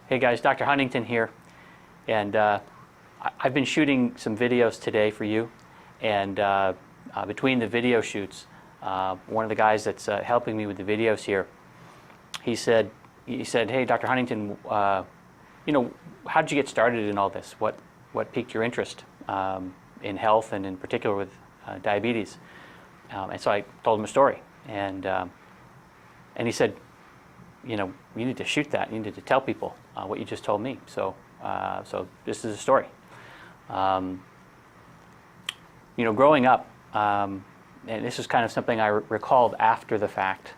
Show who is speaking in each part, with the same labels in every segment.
Speaker 1: Hey guys, Dr. Huntington here, and I've been shooting some videos today for you, and between the video shoots, one of the guys that's helping me with the videos here, he said, hey, Dr. Huntington, you know, how did you get started in all this? What piqued your interest in health, and in particular with diabetes? And so I told him a story, and he said, you know, you need to shoot that. You need to tell people what you just told me. So, so this is a story. You know, growing up, and this is kind of something I recalled after the fact,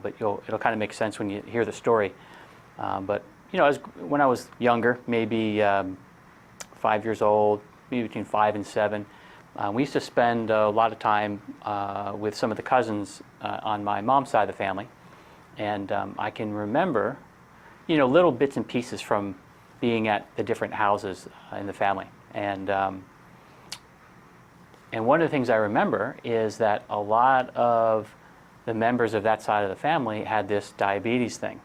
Speaker 1: but it'll kind of make sense when you hear the story. But you know, when I was younger, maybe 5 years old, maybe between 5 and 7, we used to spend a lot of time with some of the cousins on my mom's side of the family. And I can remember, you know, little bits and pieces from being at the different houses in the family. And one of the things I remember is that a lot of the members of that side of the family had this diabetes thing.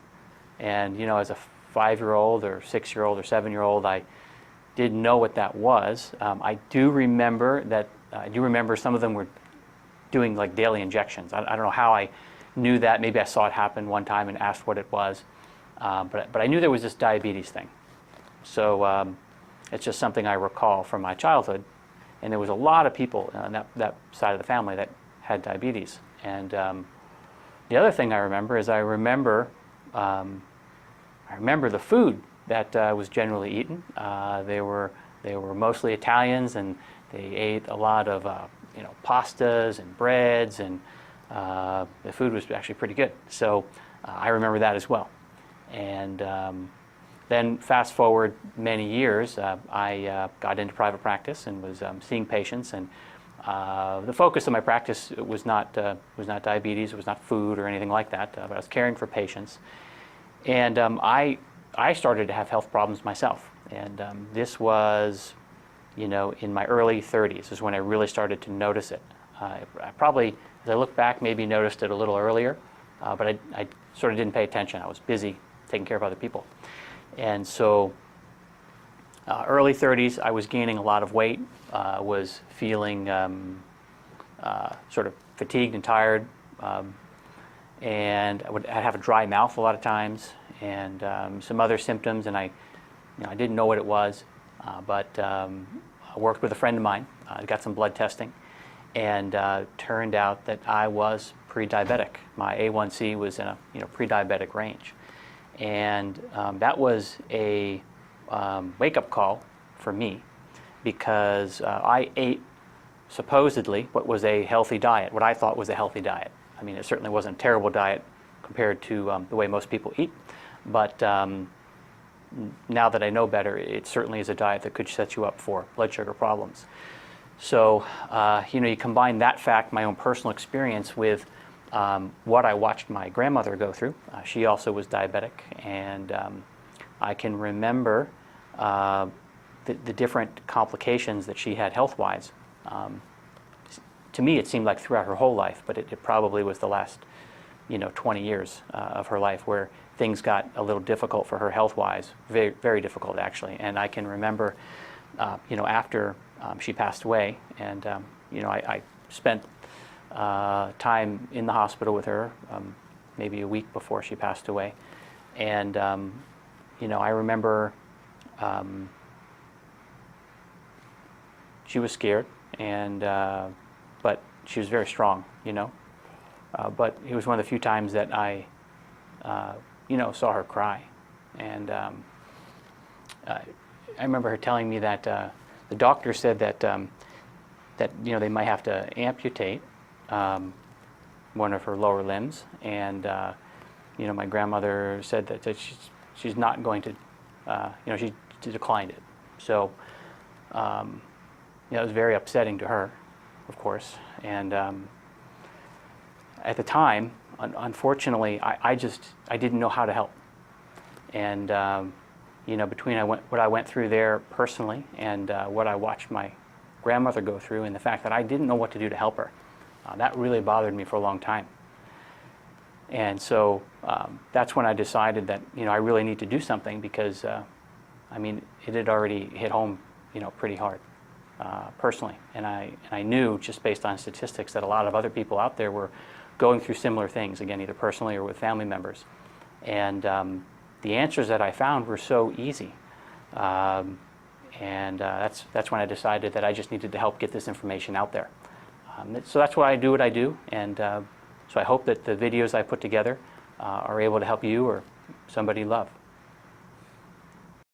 Speaker 1: And, you know, as a 5-year-old or 6-year-old or 7-year-old, I didn't know what that was. I do remember some of them were doing like daily injections. I don't know how I knew that. Maybe I saw it happen one time and asked what it was, but I knew there was this diabetes thing. So it's just something I recall from my childhood, and there was a lot of people on that side of the family that had diabetes. And the other thing I remember is I remember the food that was generally eaten. They were mostly Italians, and they ate a lot of you know, pastas and breads, and the food was actually pretty good. So I remember that as well. And then fast forward many years, I got into private practice and was seeing patients. And the focus of my practice was not diabetes, it was not food or anything like that, but I was caring for patients. And I started to have health problems myself. And this was, you know, in my early 30s is when I really started to notice it. I probably, as I look back, maybe noticed it a little earlier, but I sort of didn't pay attention. I was busy taking care of other people. And so early 30s, I was gaining a lot of weight, was feeling sort of fatigued and tired, and I'd have a dry mouth a lot of times, and some other symptoms, and I didn't know what it was, but I worked with a friend of mine, got some blood testing, and turned out that I was pre-diabetic. My A1C was in a pre-diabetic range, and that was a wake-up call for me, because I ate supposedly what was a healthy diet, what I thought was a healthy diet. I mean, it certainly wasn't a terrible diet compared to the way most people eat, but now that I know better, it certainly is a diet that could set you up for blood sugar problems. So, you know, you combine that fact, my own personal experience, with what I watched my grandmother go through. She also was diabetic, and I can remember the different complications that she had health-wise. To me, it seemed like throughout her whole life, but it probably was the last, 20 years of her life where things got a little difficult for her health-wise, very, very difficult actually. And I can remember, after she passed away, and I spent time in the hospital with her, maybe a week before she passed away, and I remember she was scared, and but she was very strong, but it was one of the few times that I saw her cry, and I remember her telling me that the doctor said that they might have to amputate one of her lower limbs, and my grandmother said that she's not going to, she declined it. So it was very upsetting to her, of course, and at the time, unfortunately, I didn't know how to help, and between what I went through there personally and what I watched my grandmother go through, and the fact that I didn't know what to do to help her, that really bothered me for a long time. And so that's when I decided that, I really need to do something, because I mean, it had already hit home, pretty hard personally. And I knew, just based on statistics, that a lot of other people out there were going through similar things, again, either personally or with family members. And the answers that I found were so easy. That's when I decided that I just needed to help get this information out there. So that's why I do what I do. And so I hope that the videos I put together are able to help you or somebody you love.